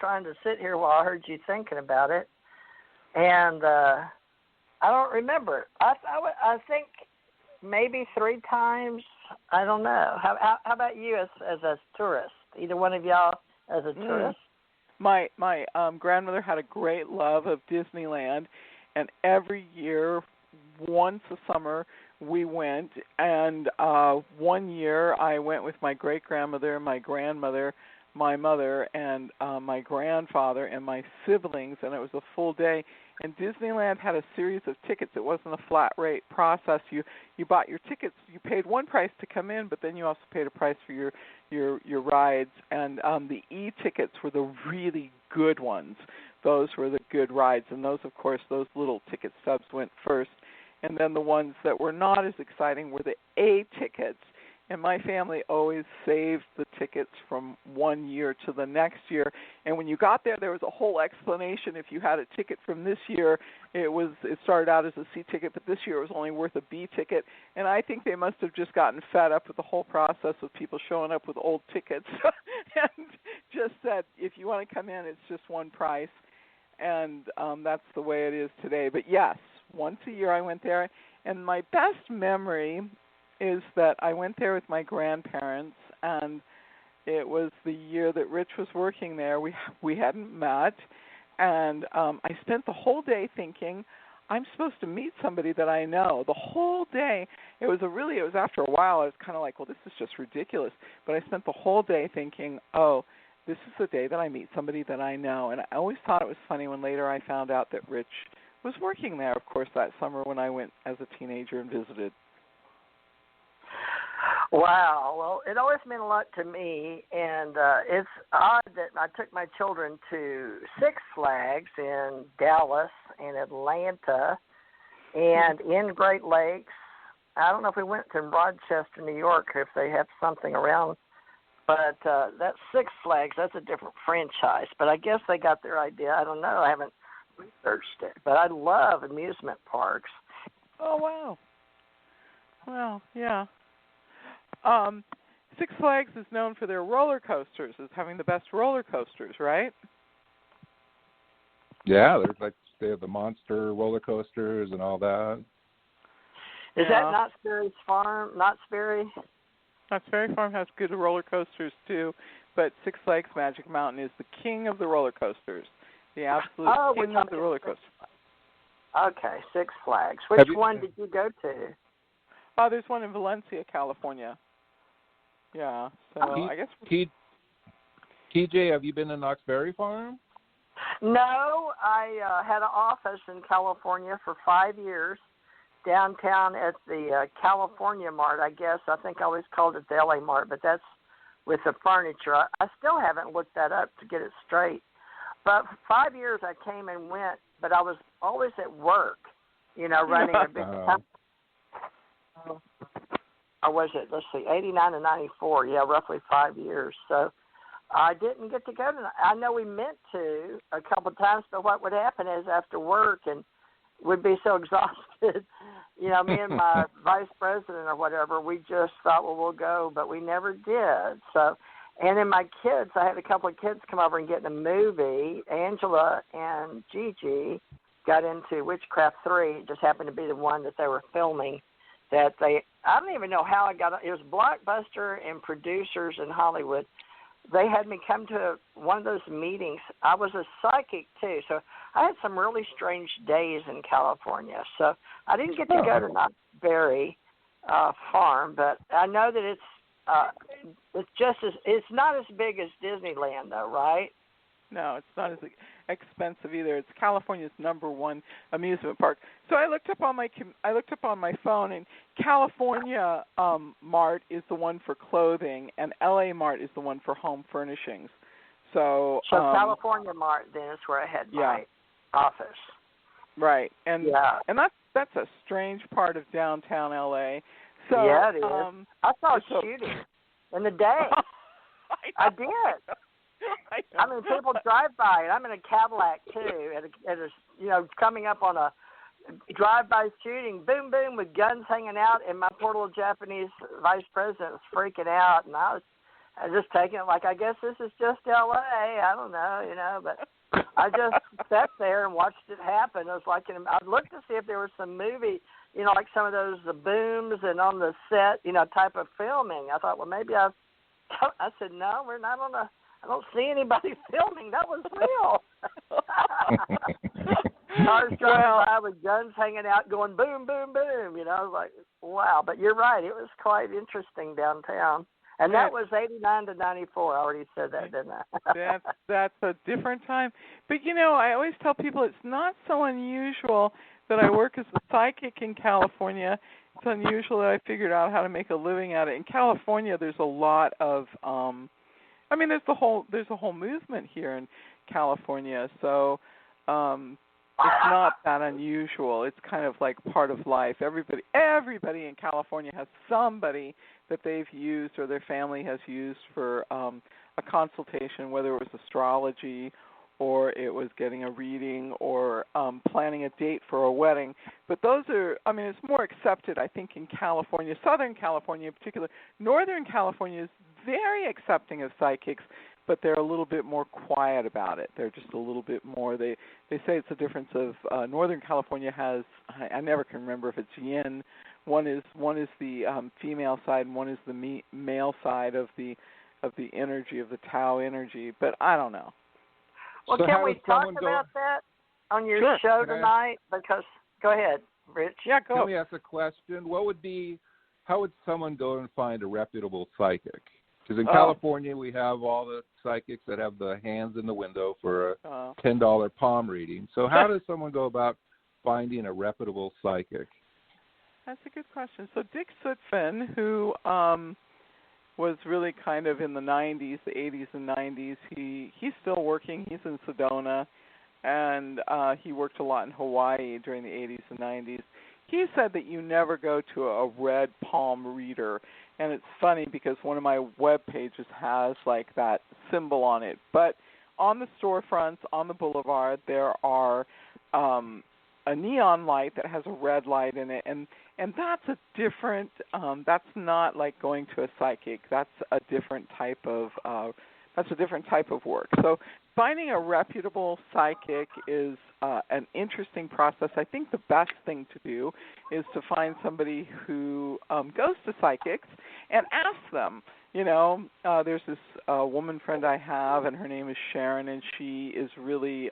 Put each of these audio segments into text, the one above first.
trying to sit here while I heard you thinking about it, and I don't remember. I think maybe 3 times. I don't know. How about you as a tourist? Either one of y'all as a tourist? My grandmother had a great love of Disneyland, and every year, once a summer, we went. And one year, I went with my great grandmother, my grandmother, my mother, and my grandfather, and my siblings, and it was a full day. And Disneyland had a series of tickets. It wasn't a flat rate process. You bought your tickets. You paid one price to come in, but then you also paid a price for your rides. And the e-tickets were the really good ones. Those were the good rides. And those, of course, those little ticket stubs went first. And then the ones that were not as exciting were the A tickets. And my family always saved the tickets from one year to the next year. And when you got there, there was a whole explanation. If you had a ticket from this year, it started out as a C ticket, but this year it was only worth a B ticket. And I think they must have just gotten fed up with the whole process of people showing up with old tickets and just said, if you want to come in, it's just one price. And that's the way it is today. But yes, once a year I went there. And my best memory is that I went there with my grandparents, and it was the year that Rich was working there. We hadn't met, and I spent the whole day thinking, I'm supposed to meet somebody that I know. The whole day, it was after a while, I was kind of like, well, this is just ridiculous. But I spent the whole day thinking, oh, this is the day that I meet somebody that I know. And I always thought it was funny when later I found out that Rich was working there, of course, that summer when I went as a teenager and visited. Wow. Well, it always meant a lot to me, and it's odd that I took my children to Six Flags in Dallas and Atlanta and in Great Lakes. I don't know if we went to Rochester, New York, if they have something around, but that's Six Flags. That's a different franchise, but I guess they got their idea. I don't know. I haven't researched it, but I love amusement parks. Oh, wow. Well, yeah. Six Flags is known for their roller coasters, as having the best roller coasters, right? Yeah, they have the monster roller coasters and all that. Is that Knott's Berry's farm? Knott's Berry? Knott's Berry Farm has good roller coasters too, but Six Flags Magic Mountain is the king of the roller coasters, the absolute king of the roller coasters. Okay, Six Flags. Which one did you go to? There's one in Valencia, California. Yeah, so I guess... TJ, have you been to Knott's Berry Farm? No, I had an office in California for 5 years, downtown at the California Mart, I guess. I think I always called it the LA Mart, but that's with the furniture. I still haven't looked that up to get it straight. But for 5 years I came and went, but I was always at work, running a big company. Or was it, let's see, 89 to 94, roughly 5 years. So I didn't get to go to, I know we meant to a couple of times, but what would happen is after work and we'd be so exhausted, me and my vice president or whatever, we just thought, well, we'll go, but we never did. So, and then my kids, I had a couple of kids come over and get in a movie. Angela and Gigi got into Witchcraft 3. It just happened to be the one that they were filming. I don't even know how I got it. It was Blockbuster and producers in Hollywood. They had me come to one of those meetings. I was a psychic, too, so I had some really strange days in California. So I didn't get to go to Knott's Berry Farm, but I know that it's not as big as Disneyland, though, right? No, it's not as expensive either. It's California's #1 amusement park. So I looked up on my phone, and California Mart is the one for clothing, and LA Mart is the one for home furnishings. So California Mart then is where I had my office. Right, and that's a strange part of downtown LA. So yeah, it is. I saw a shooting in the day. I did. I mean, people drive by, and I'm in a Cadillac too, at a coming up on a drive-by shooting, boom, boom, with guns hanging out, and my poor little Japanese vice president was freaking out, and I was I just taking it like, I guess this is just L.A. I don't know, but I just sat there and watched it happen. It was like, I looked to see if there was some movie, like some of those booms and on the set, type of filming. I thought, well, maybe I said, no, we're not on I don't see anybody filming. That was real. Cars driving by with guns hanging out going boom, boom, boom. I was like, wow. But you're right. It was quite interesting downtown. And that was 89 to 94. I already said that, didn't I? That's a different time. But, I always tell people it's not so unusual that I work as a psychic in California. It's unusual that I figured out how to make a living at it. In California, there's a lot of there's a whole movement here in California. So it's not that unusual. It's kind of like part of life. Everybody in California has somebody that they've used or their family has used for a consultation, whether it was astrology or it was getting a reading or planning a date for a wedding. But those are, it's more accepted, I think, in California, Southern California in particular. Northern California is very accepting of psychics, but they're a little bit more quiet about it. They're just a little bit more, they say it's a difference of, Northern California has, I never can remember if it's yin. One is the female side and one is the male side of the energy, of the Tao energy, but I don't know. Well, so can we talk about that on your show tonight? Because, go ahead, Rich. Yeah, go. Can we ask a question? How would someone go and find a reputable psychic? Because in California, we have all the psychics that have the hands in the window for a $10 palm reading. So how does someone go about finding a reputable psychic? That's a good question. So Dick Sutphin, who was really kind of in the 90s, the 80s and 90s, he's still working. He's in Sedona, and he worked a lot in Hawaii during the 80s and 90s. He said that you never go to a red palm reader, and it's funny because one of my web pages has like that symbol on it. But on the storefronts, on the boulevard, there are a neon light that has a red light in it, and that's a different. That's not like going to a psychic. That's a different type of. That's a different type of work. So finding a reputable psychic is an interesting process. I think the best thing to do is to find somebody who goes to psychics and ask them. There's this woman friend I have, and her name is Sharon, and she really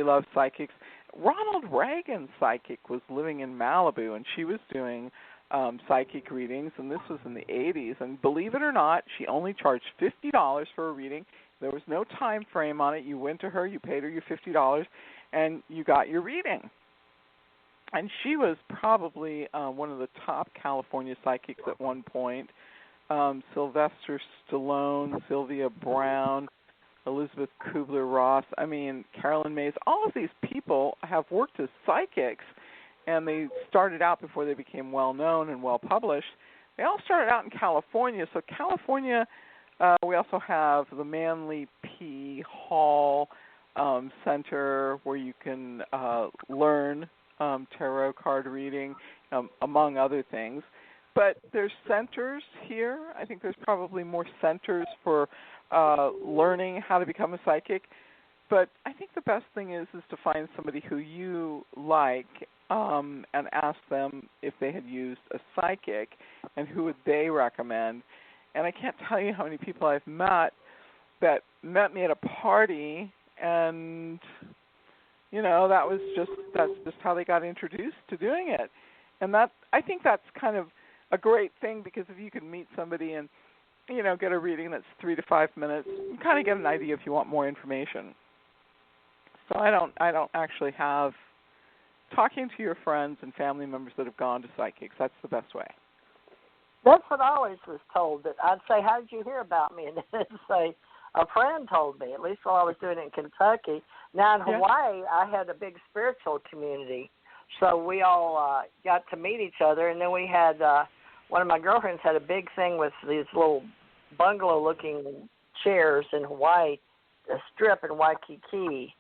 loves psychics. Ronald Reagan's psychic was living in Malibu, and she was doing psychic readings, and this was in the 80s. And believe it or not, she only charged $50 for a reading. There was no time frame on it. You went to her, you paid her your $50, and you got your reading. And she was probably one of the top California psychics at one point. Sylvester Stallone, Sylvia Brown, Elizabeth Kubler-Ross, Carolyn Mays, all of these people have worked as psychics, and they started out before they became well-known and well-published. They all started out in California. So California, we also have the Manly P. Hall Center where you can learn tarot card reading, among other things. But there's centers here. I think there's probably more centers for learning how to become a psychic. But I think the best thing is to find somebody who you like and ask them if they had used a psychic and who would they recommend. And I can't tell you how many people I've met that met me at a party, and that's just how they got introduced to doing it. And I think that's kind of a great thing, because if you can meet somebody and get a reading that's 3 to 5 minutes, you kind of get an idea if you want more information. So I don't actually have talking to your friends and family members that have gone to psychics. That's the best way. That's what I always was told. That I'd say, "How did you hear about me?" And they'd say, "A friend told me." At least while I was doing it in Kentucky. Now in Hawaii, I had a big spiritual community, so we all got to meet each other. And then we had one of my girlfriends had a big thing with these little bungalow-looking chairs in Hawaii, a strip in Waikiki,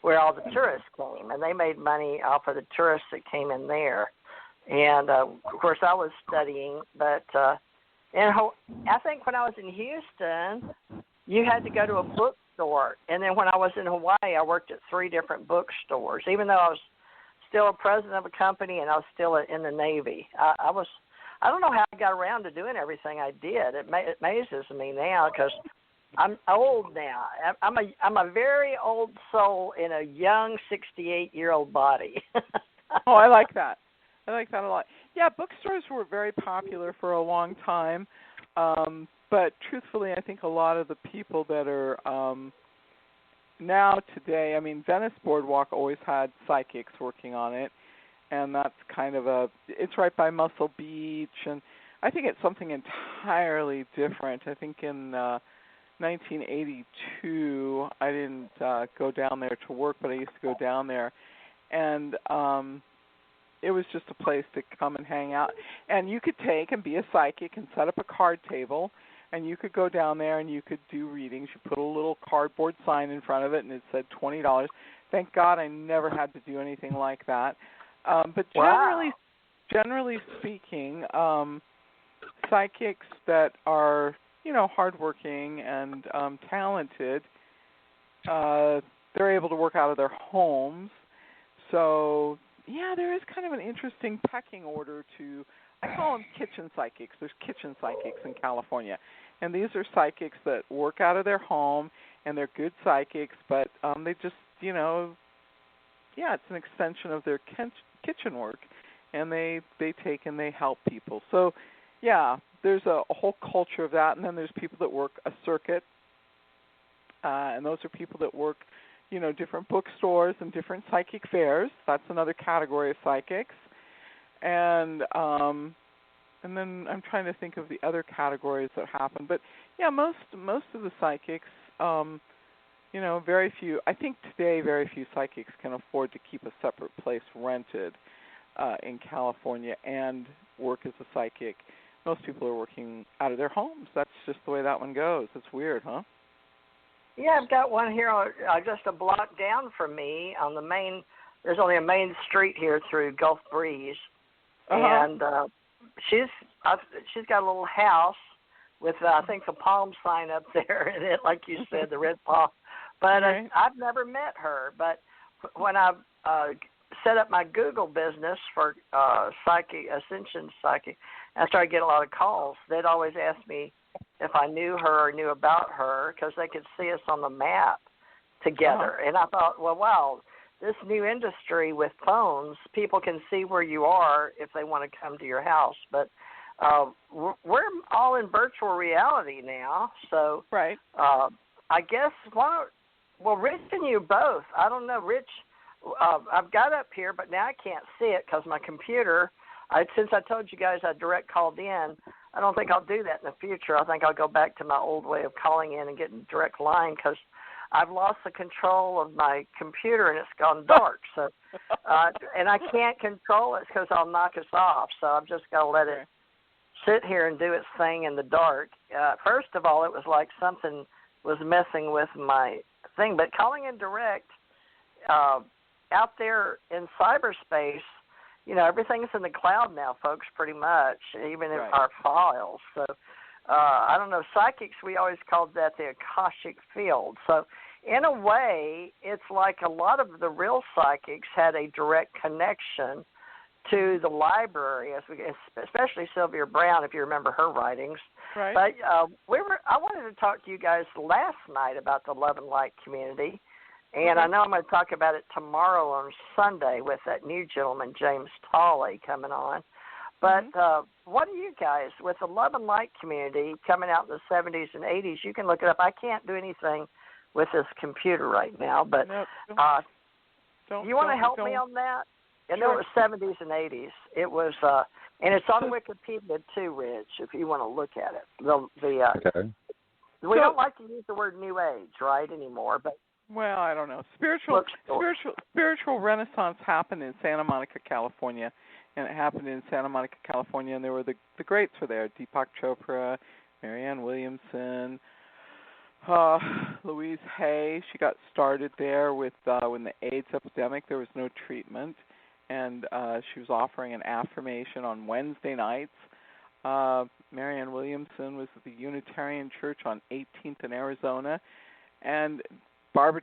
where all the tourists came, and they made money off of the tourists that came in there. And, of course, I was studying, but And I think when I was in Houston, you had to go to a bookstore. And then when I was in Hawaii, I worked at 3 different bookstores, even though I was still a president of a company and I was still in the Navy. I don't know how I got around to doing everything I did. It amazes me now because I'm old now. I'm a very old soul in a young 68-year-old body. Oh, I like that. I like that a lot. Yeah, bookstores were very popular for a long time, but truthfully, I think a lot of the people that are now today, I mean, Venice Boardwalk always had psychics working on it, and that's kind of it's right by Muscle Beach, and I think it's something entirely different. I think in 1982, I didn't go down there to work, but I used to go down there, and it was just a place to come and hang out. And you could take and be a psychic and set up a card table, and you could go down there and you could do readings. You put a little cardboard sign in front of it, and it said $20. Thank God I never had to do anything like that. But generally speaking, psychics that are, hardworking and talented, they're able to work out of their homes. So, yeah, there is kind of an interesting pecking order to, I call them kitchen psychics. There's kitchen psychics in California. And these are psychics that work out of their home, and they're good psychics, but they just, it's an extension of their kitchen work, and they take and they help people. So, yeah, there's a whole culture of that, and then there's people that work a circuit, and those are people that work, different bookstores and different psychic fairs. That's another category of psychics. And then I'm trying to think of the other categories that happen. But, yeah, most of the psychics, very few. I think today very few psychics can afford to keep a separate place rented in California and work as a psychic. Most people are working out of their homes. That's just the way that one goes. It's weird, huh? Yeah, I've got one here just a block down from me on the main. There's only a main street here through Gulf Breeze, and she's got a little house with I think the palm sign up there in it, like you said, the red palm. But I've never met her. But when I set up my Google business for psychic ascension psychic, I started getting a lot of calls. They'd always ask me if I knew her or knew about her because they could see us on the map together. And I thought, well, wow, this new industry with phones, people can see where you are if they want to come to your house. But we're all in virtual reality now. So I guess, Rich and you both. I don't know, Rich, I've got up here, but now I can't see it because my computer, since I told you guys I direct called in, I don't think I'll do that in the future. I think I'll go back to my old way of calling in and getting direct line because I've lost the control of my computer and it's gone dark. So, and I can't control it because I'll knock us off. So I've just got to let it sit here and do its thing in the dark. First of all, it was like something was messing with my thing. But calling in direct out there in cyberspace, everything's in the cloud now, folks, pretty much, even in our files. So, I don't know, psychics, we always called that the Akashic field. So, in a way, it's like a lot of the real psychics had a direct connection to the library, especially Sylvia Brown, if you remember her writings. Right. But I wanted to talk to you guys last night about the Love and Light community. And I know I'm going to talk about it tomorrow on Sunday with that new gentleman, James Tolley, coming on. But what do you guys, with the Love and Light community coming out in the 70s and 80s, you can look it up. I can't do anything with this computer right now, but you want to help me on that? And there was 70s and 80s. It was, and it's on Wikipedia too, Rich, if you want to look at it. We don't like to use the word New Age, right, anymore, but well, I don't know. Spiritual renaissance happened in Santa Monica, California, and it happened in Santa Monica, California, and there were the greats were there: Deepak Chopra, Marianne Williamson, Louise Hay. She got started there with when the AIDS epidemic. There was no treatment, and she was offering an affirmation on Wednesday nights. Marianne Williamson was at the Unitarian Church on 18th in Arizona, and Barbara